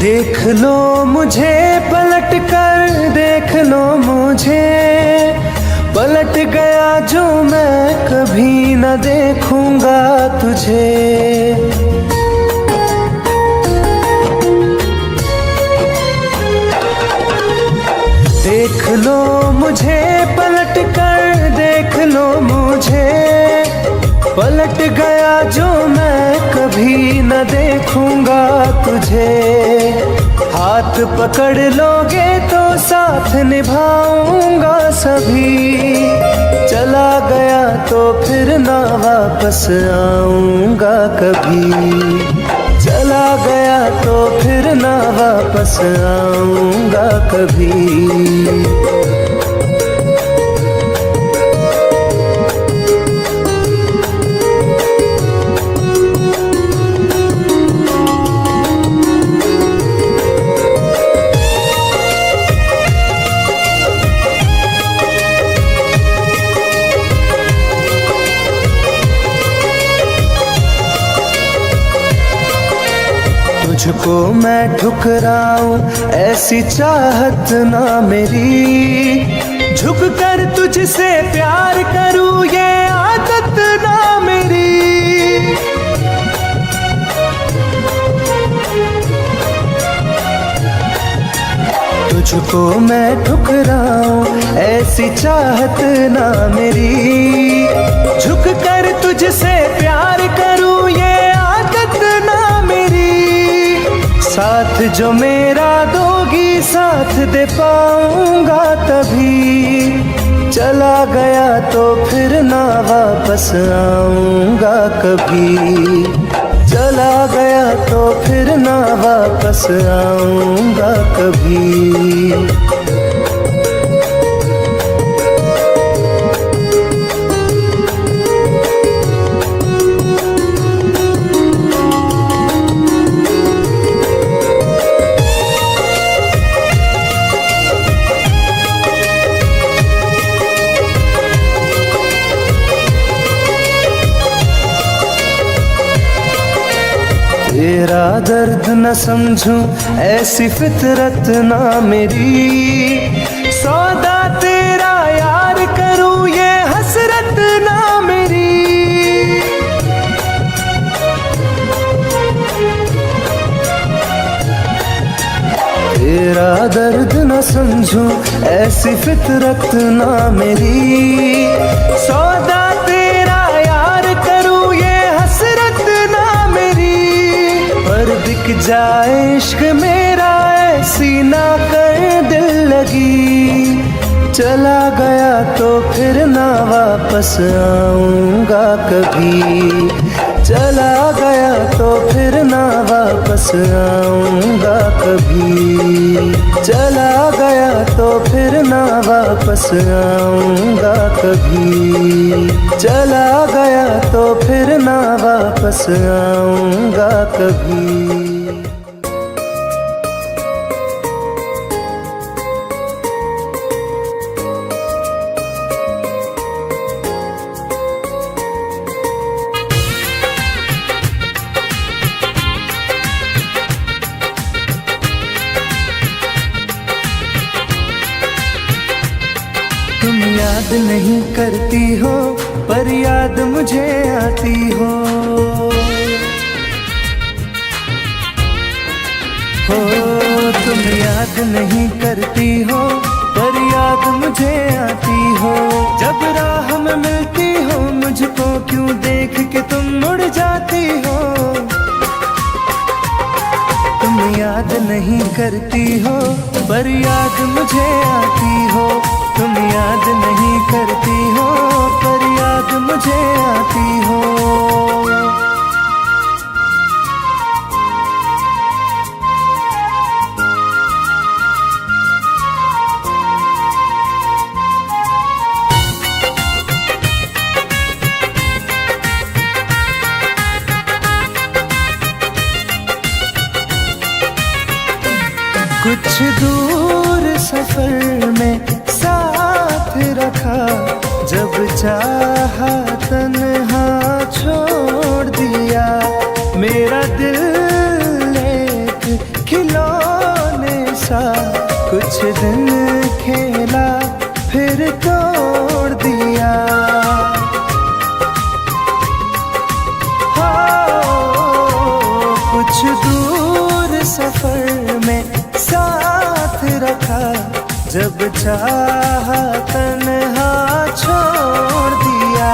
देख लो मुझे पलट कर, देख लो मुझे, पलट गया जो मैं कभी न देखूंगा तुझे। देख लो मुझे पलट कर, देख लो मुझे, पलट गया जो मैं कभी न देखूंगा तुझे। हाथ पकड़ लोगे तो साथ निभाऊंगा सभी, चला गया तो फिर ना वापस आऊंगा कभी, चला गया तो फिर ना वापस आऊंगा कभी। तुझको मैं ठुकराऊं ऐसी चाहत ना मेरी, झुक कर तुझसे प्यार करूं ये आदत ना मेरी। तुझको मैं ठुकराऊं ऐसी चाहत ना मेरी, झुक कर तुझसे प्यार करूं ये आदत ना मेरी। साथ जो मेरा दोगी साथ दे पाऊंगा तभी, चला गया तो फिर ना वापस आऊंगा कभी, चला गया तो फिर ना वापस आऊंगा कभी। तेरा दर्द न समझूं ऐसी फितरत ना मेरी, सौदा तेरा यार करूं ये हसरत ना मेरी। तेरा दर्द न समझूं ऐसी फितरत ना मेरी, सौदा तेरा यार करूं ये हसरत ना मेरी। पर बिक जाए इश्क मेरा ऐसी ना कर दिल लगी, चला गया तो फिर ना वापस आऊंगा कभी, चला गया तो फिर ना वापस आऊंगा कभी, चला गया तो फिर ना वापस आऊंगा कभी, चला गया तो फिर ना वापस आऊंगा कभी। तुम याद नहीं करती हो पर याद मुझे आती हो, तुम याद नहीं करती हो पर याद मुझे आती हो। जब राह में मिलती हो मुझको क्यों देख के तुम मुड़ जाती हो। तुम याद नहीं करती हो पर याद मुझे आती हो, तुम याद नहीं करती हो पर याद मुझे आती हो। कुछ दूर सफर में साथ रखा, जब चाहा तन्हा छोड़ दिया। मेरा दिल एक खिलौना कुछ दिन खेला फिर तोड़ दिया। कुछ दूर सफर में साथ रखा, जब चाहा तन्हा छोड़ दिया।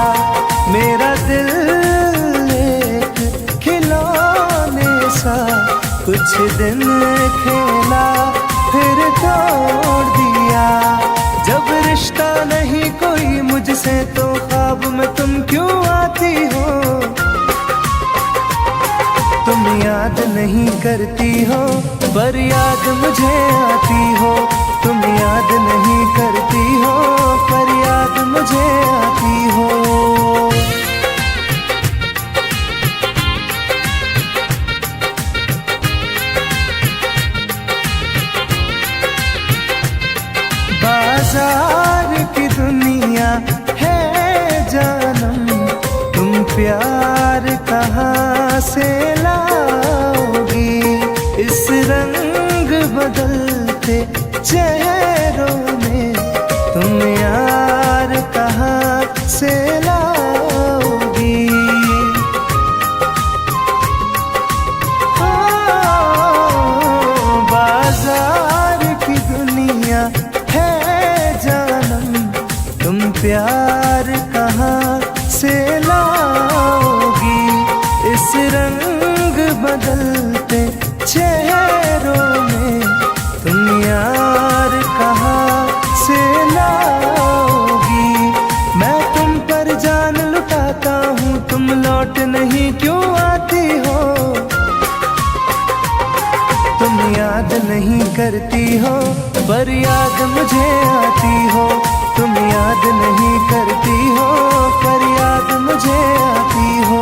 मेरा दिल एक खिलौने सा कुछ दिन खेला फिर तोड़ दिया। जब रिश्ता नहीं कोई मुझसे तो ख्वाब में तुम क्यों आती हो? तुम याद नहीं करती हो पर याद मुझे आती हो। तुम याद नहीं करती हो पर याद मुझे आती हो। बाजार की दुनिया है जानम, तुम प्यार कहाँ से लाओगी? इस रंग बदलते चेहरों में तुम यार कहाँ से लाओगी? बाजार की दुनिया है जानम, तुम प्यार कहाँ से लाओगी? इस रंग बदलते चेहरों में तुम यार कहाँ से लाओगी? मैं तुम पर जान लुटाता हूँ, तुम लौट नहीं क्यों आती हो? तुम याद नहीं करती हो पर याद मुझे आती हो। तुम याद नहीं करती हो पर याद मुझे आती हो।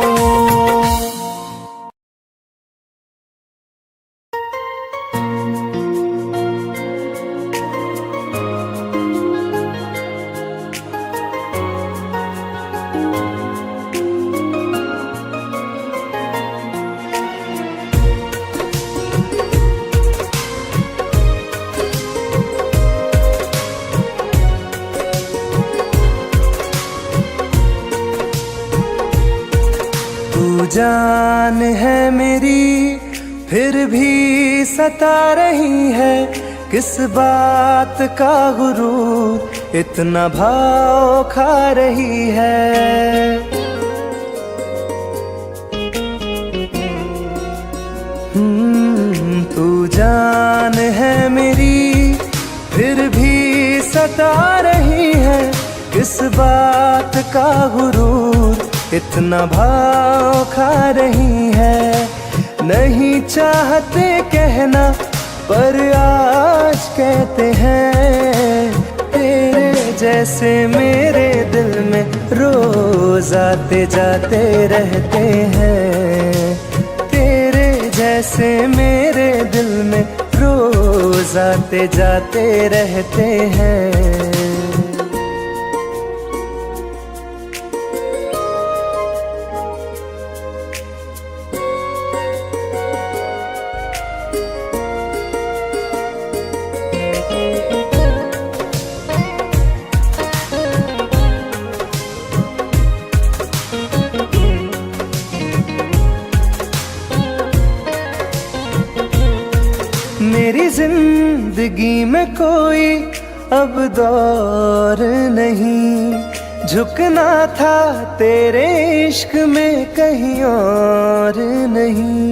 जान है मेरी फिर भी सता रही है, किस बात का गुरूर इतना भाव खा रही है। तू जान है मेरी फिर भी सता रही है, किस बात का गुरूर इतना भाव खा रही है। नहीं चाहते कहना पर आज कहते हैं, तेरे जैसे मेरे दिल में रोज आते जाते रहते हैं। तेरे जैसे मेरे दिल में रोज आते जाते रहते हैं। मेरी जिंदगी में कोई अब दौर नहीं, झुकना था तेरे इश्क में कहीं और नहीं।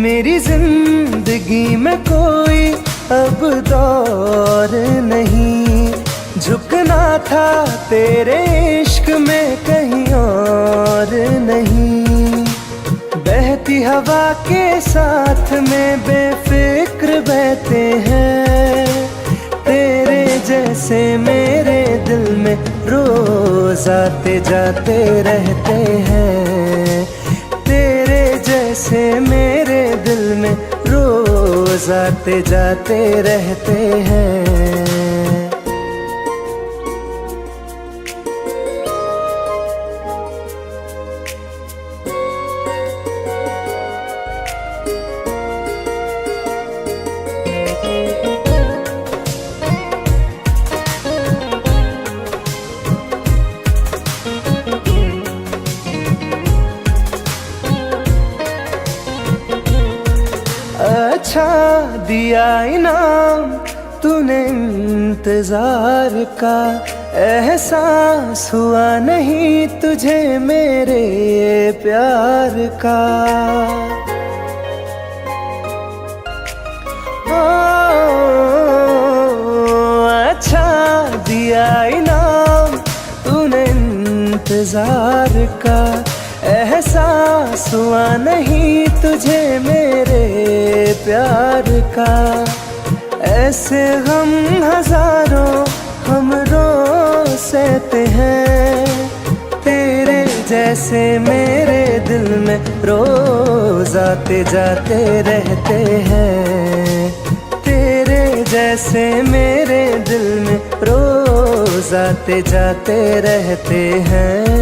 मेरी जिंदगी में कोई अब दौर नहीं, झुकना था तेरे इश्क में कहीं और नहीं। बहती हवा के साथ में बेफिक्र बहते हैं, तेरे जैसे मेरे दिल में रोज आते जाते रहते हैं। तेरे जैसे मेरे दिल में रोज आते जाते रहते हैं। अच्छा दिया इनाम तूने इंतजार का, एहसास हुआ नहीं तुझे मेरे प्यार का। अच्छा दिया इनाम तूने इंतजार का, एहसास हुआ नहीं तुझे मेरे प्यार का। ऐसे हम हजारों हम रोज सहते हैं, तेरे जैसे मेरे दिल में रोज आते जाते रहते हैं। तेरे जैसे मेरे दिल में रोज आते जाते रहते हैं।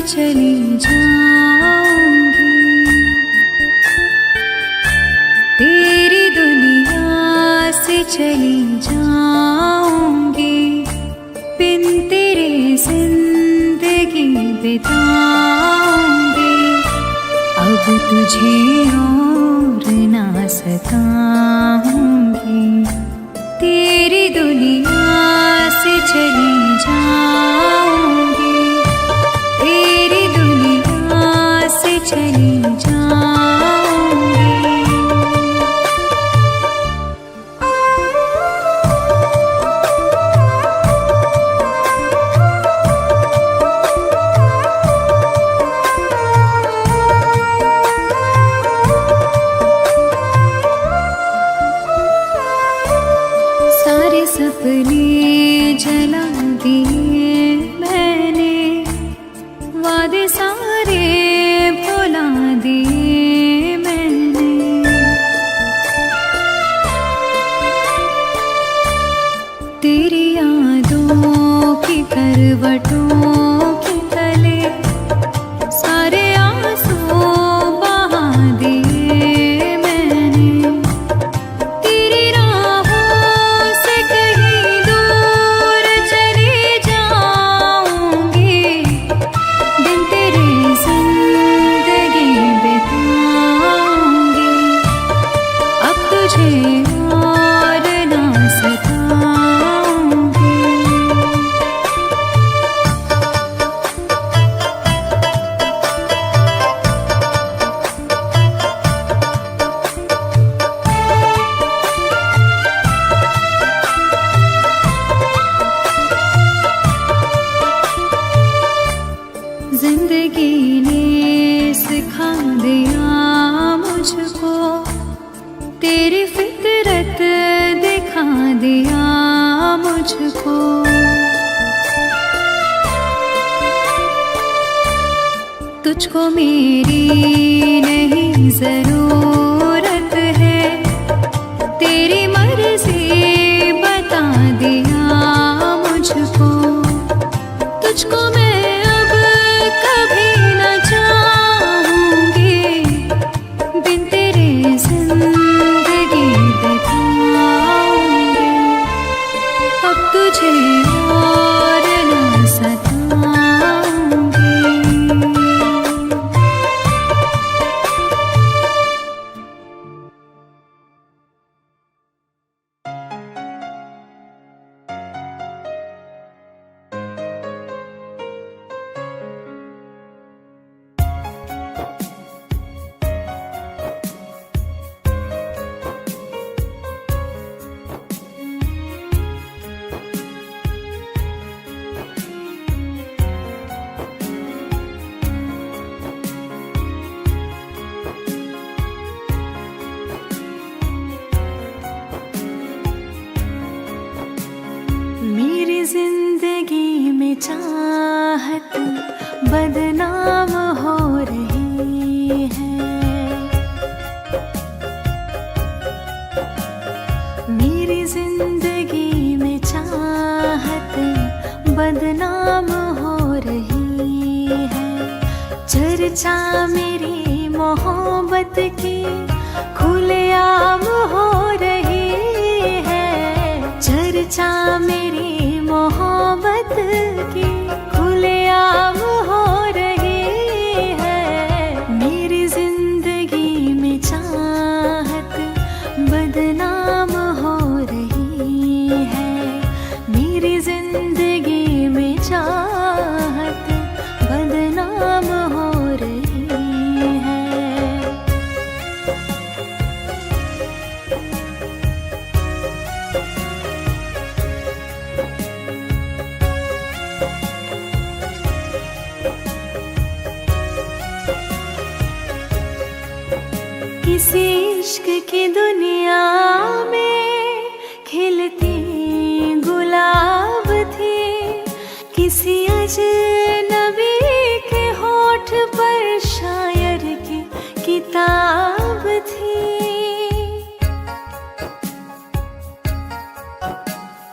चली जाऊंगी, तेरी दुनिया से चली जाऊंगी, बिन तेरे जिंदगी बिताऊंगी। अब तुझे और ना सताऊंगी, तेरी दुनिया से चली जाऊंगी, तेरी दुनिया से चली जाऊंगी। सारे सपने जला दिए मैंने, वादे सारे भुला दिए मैंने। तेरी यादों की करवटों के तले सारे आंसू बहा दिए मैंने। तेरी राहों से कहीं दूर चली जाऊंगी, दिन तेरे जिंदगी बिताऊंगी। अब तुझे और ना सताऊंगी। जिंदगी ने सिखा दिया मुझको, तेरी फितरत दिखा दिया मुझको। तुझको मेरी नहीं जरूरत है, तेरी मर्जी बता दिया मुझको। तुझको मैं अब कभी न चाहूंगी, बिन तेरे जिंदगी बिताऊंगी। अब तुझे और न सताऊंगी। चाहत बदनाम हो रही है। मेरी जिंदगी में चाहत बदनाम हो रही है। चर्चा मेरी मोहब्बत की खुलेआम हो रही है। चर्चा मेरी मोहब्बत की खुलेआम हो रही है। मेरी जिंदगी में चाहत बदनाम हो रही है। मेरी जिंदगी में चाहत बदनाम हो रही है। किसी इश्क की दुनिया में खिलती गुलाब थी। किसी अजनबी के होठ पर शायर की किताब थी।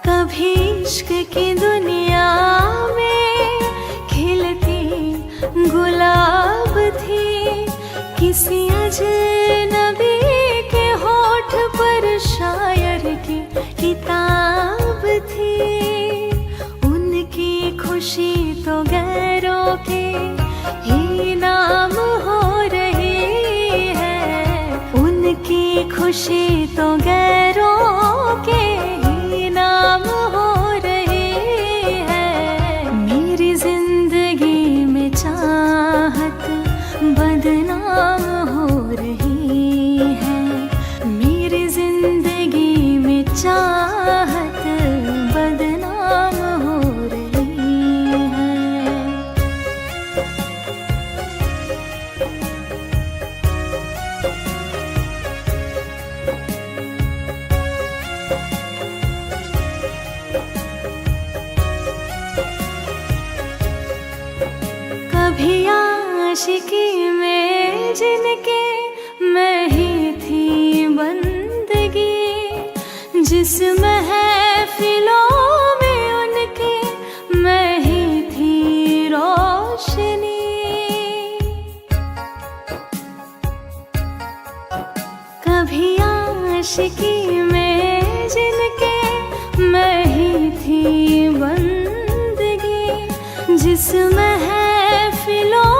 कभी इश्क की दुनिया में खिलती गुलाब थी। किसी अजनबी के होठ पर शायर की किताब थी। उनकी खुशी तो गैरों के ही नाम हो रही है। उनकी खुशी तो गैरों के ही नाम हो रही है। मेरी जिंदगी में चाहत बदनाम हो रही है। मेरी जिंदगी में चाहत बदनाम हो रही है। कभी आशिकी में जिनके मैं ही थी बंदगी। जिस महफिलों में उनके मैं ही थी रोशनी। कभी आशिकी में जिनके मैं ही थी बंदगी। जिस महफिलों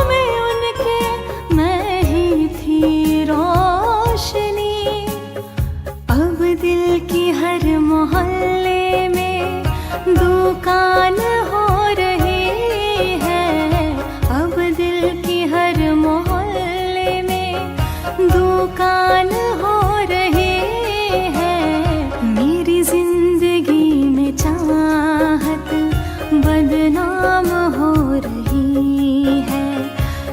में उनके मैं ही थी रोशनी। अब दिल की हर मोहल्ले में दुकान हो रही है। अब दिल की हर मोहल्ले में दुकान हो रही है। मेरी जिंदगी में चाहत बदनाम हो रही है।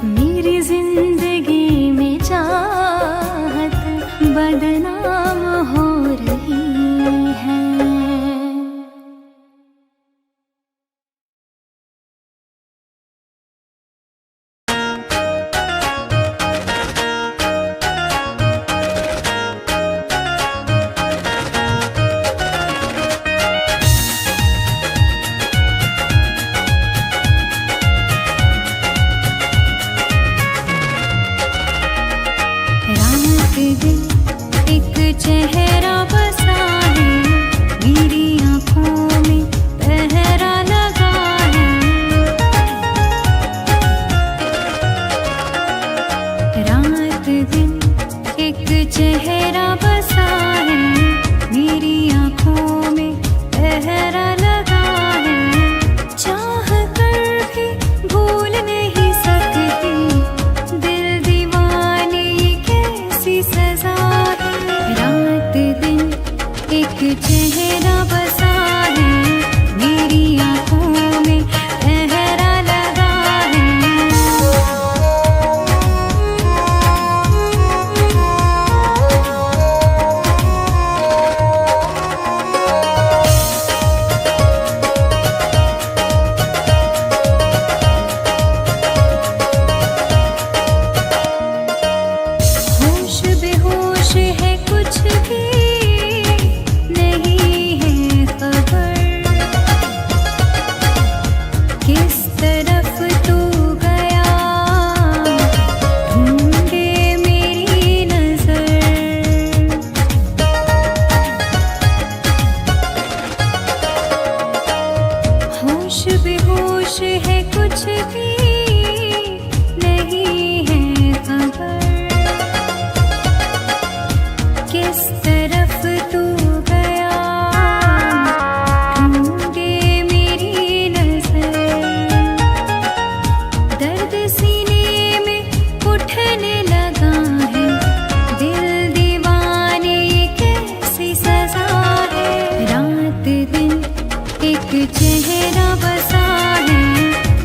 मेरी जिंदगी में चाहत बदनाम हो रही है। रात दिन एक चेहरा बसा है। मेरी आँखों में पहरा लगा है। रात दिन एक चेहरा बसा है। मेरी आँखों में पहरा लगा है। चाह कर भी भूल नहीं सकती दिल दीवाने कैसी सजा है। रात दिन एक चेहरा बसा है। मेरी आँखों में पहरा लगा है। है कुछ भी नहीं है खबर, किस तरफ तू गया ढूंढे मेरी नजर। दर्द सीने में उठने लगा है, दिल दीवाने कैसी सजा है। रात दिन एक चेहरा बसा है,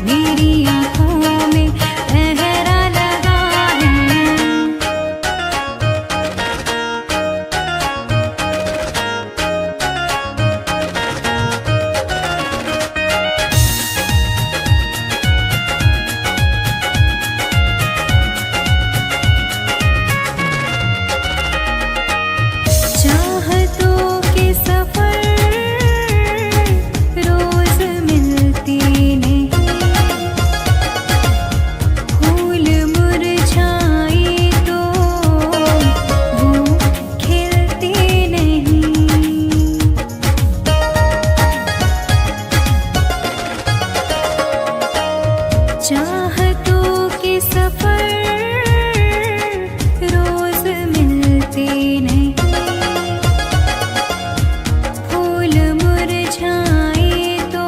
मेरी आँखों में पहरा लगा है। चाहतों के सफर रोज मिलते नहीं, फूल मुरझाए तो वो खिलते नहीं। चाहतों के सफर रोज मिलते नहीं, फूल मुरझाए तो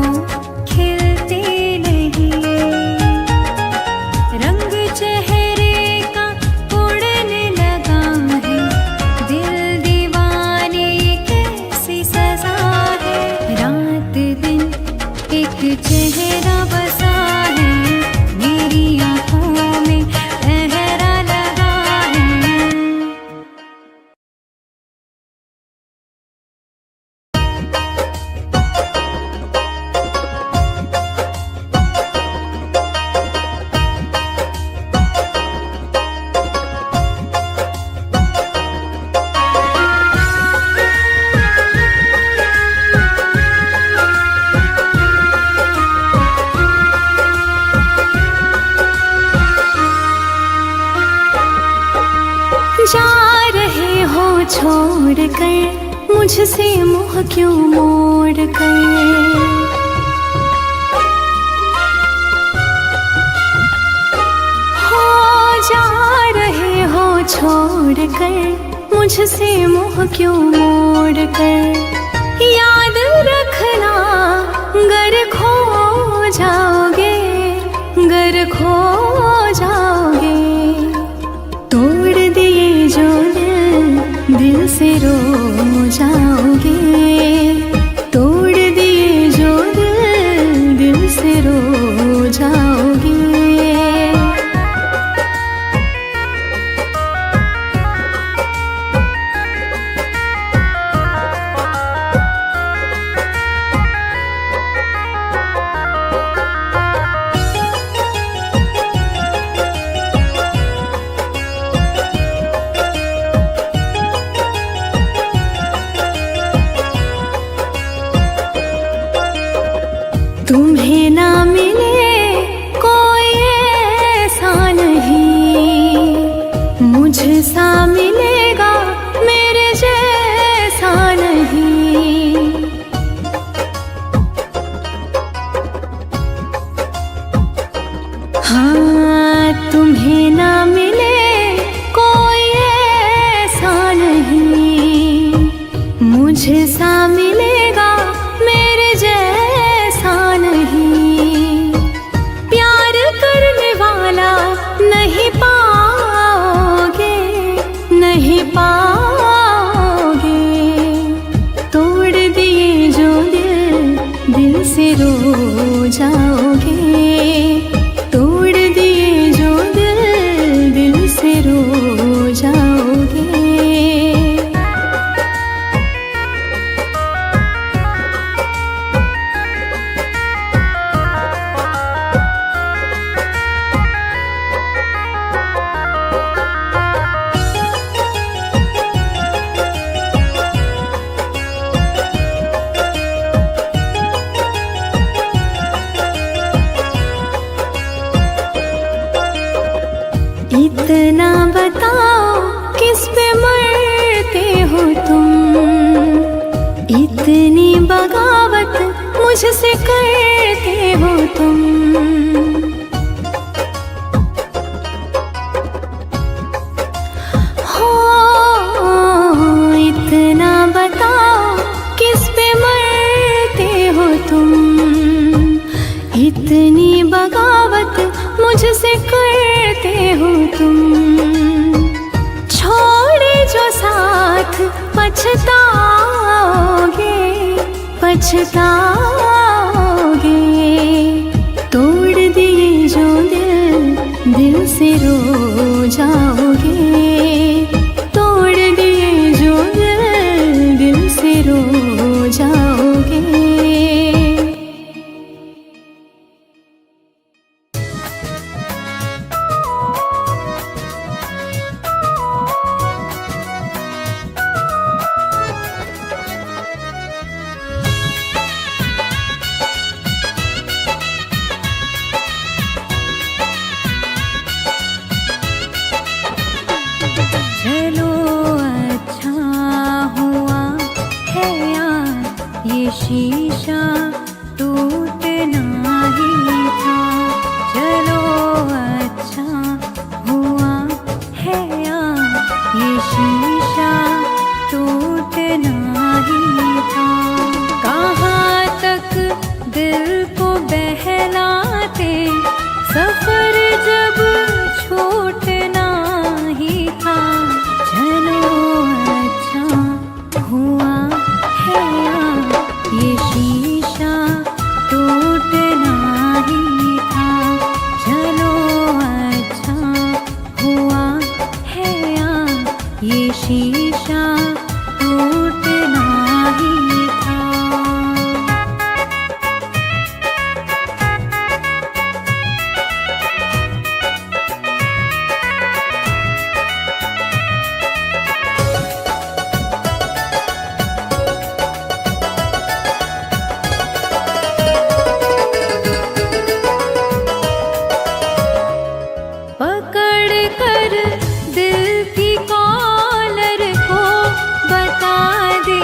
वो खिलते नहीं। रंग चेहरे का उड़ने लगा है, दिल दीवाने कैसी सजा है। रात दिन एक चेहरा बसा है, मेरी आँखों में पहरा लगा है। जा रहे हो छोड़ कर मुझसे मुँह क्यों मोड़ कर। हो जा रहे हो छोड़ कर मुझसे मुँह क्यों मोड़ कर। याद रखना गर खो जाओगे, गर खो जाओगे। तोड़ दिए जो दिल से रो जाओगे। तोड़ दिए जो दिल से रो जाओगे। तुम्हें ना मिले कोई ऐसा नहीं, मुझसा मिलेगा मेरे जैसा नहीं। हाँ तुम्हें ना मिले कोई ऐसा नहीं, मुझसा मिलेगा मेरे जैसा नहीं। प्यार करने वाला नहीं पाओगे, नहीं पाओगे। तोड़ दिए जो दिल से रो जाओगे। तोड़ दिए जो दिल से रो जाओगे। मुझसे करते हो तुम। हो इतना बताओ किस पे मरते हो तुम, इतनी बगावत मुझसे करते हो तुम। छोड़े जो साथ पछताओगे, पछताओगे। तोड़ दिए जो दिल, दिल से रो जाओगे। तोड़ दिए जो दिल, दिल से रो जाओगे। चलो अच्छा हुआ है यार ये शीशा टूटना ही था। चलो अच्छा हुआ है यार ये शीशा टूटना ही था। कहाँ तक दिल को बहलाते सफर जब छूटना ही था। चलो अच्छा हुआ है यार ये शीशा टूटना ही था। चलो अच्छा हुआ है यार ये शीशा टूटना ही था। पकड़ कर दिल की कॉलर को बता दे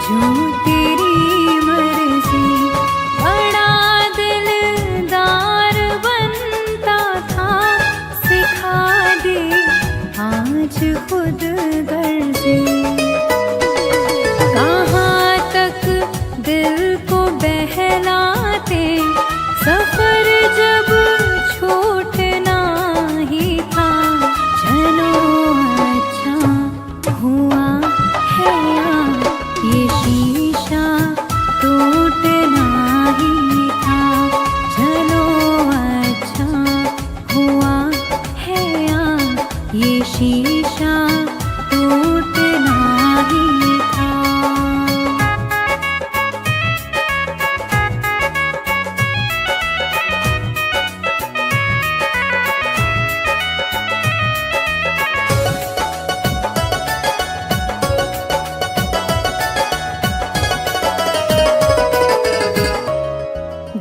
जो तेरी मर्जी। बड़ा दिलदार बनता था सिखा दे आज खुद गर्जी। कहाँ तक दिल को बहलाते सफर जब छूटना ही था। चलो अच्छा हुआ है यार ये शीशा टूटना ही था। चलो अच्छा हुआ है यार ये शीशा टूटना ही था।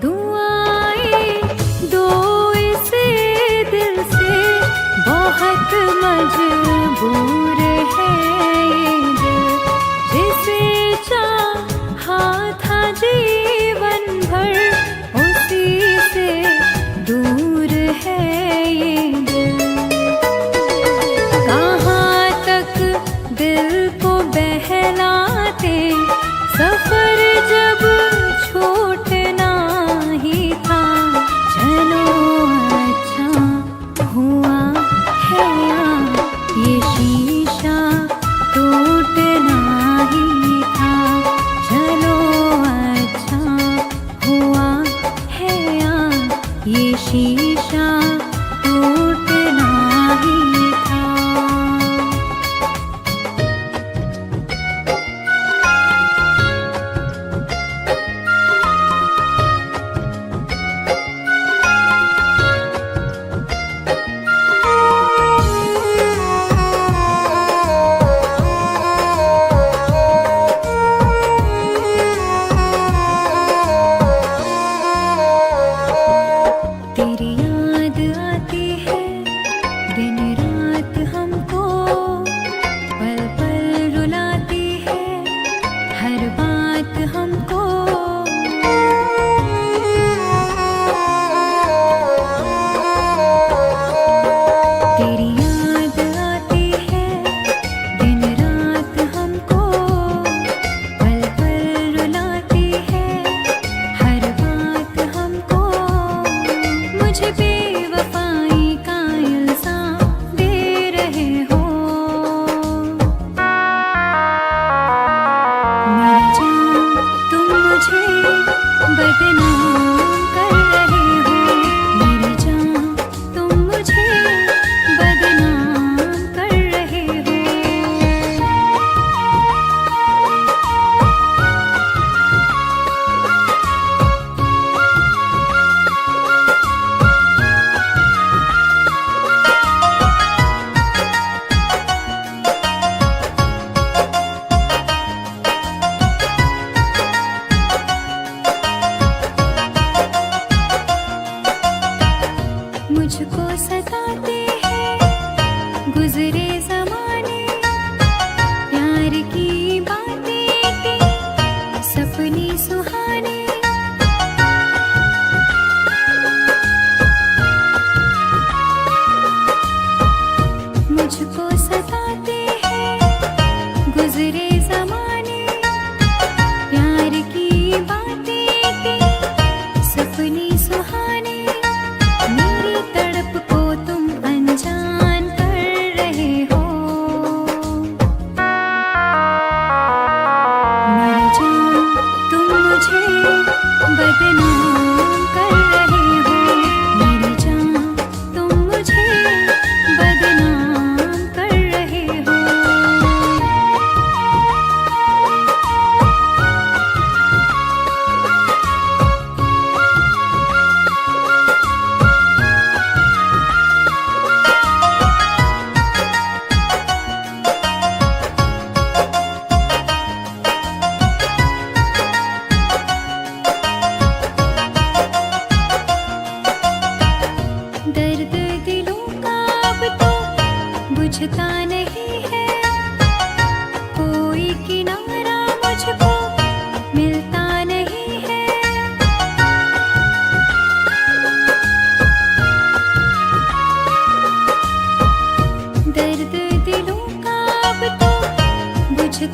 दुआएं दो इस दिल से बहुत मजबूर है ये दिल। जिसे चाहा था जीवन भर उसी से दूर है ये दिल। कहाँ तक दिल को बहलाते सफर जब छूटना ही था। चलो अच्छा हुआ है यार ये शीशा टूटना ही था। चलो अच्छा हुआ है यार ये शीशा टूटना ही था।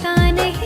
पता नहीं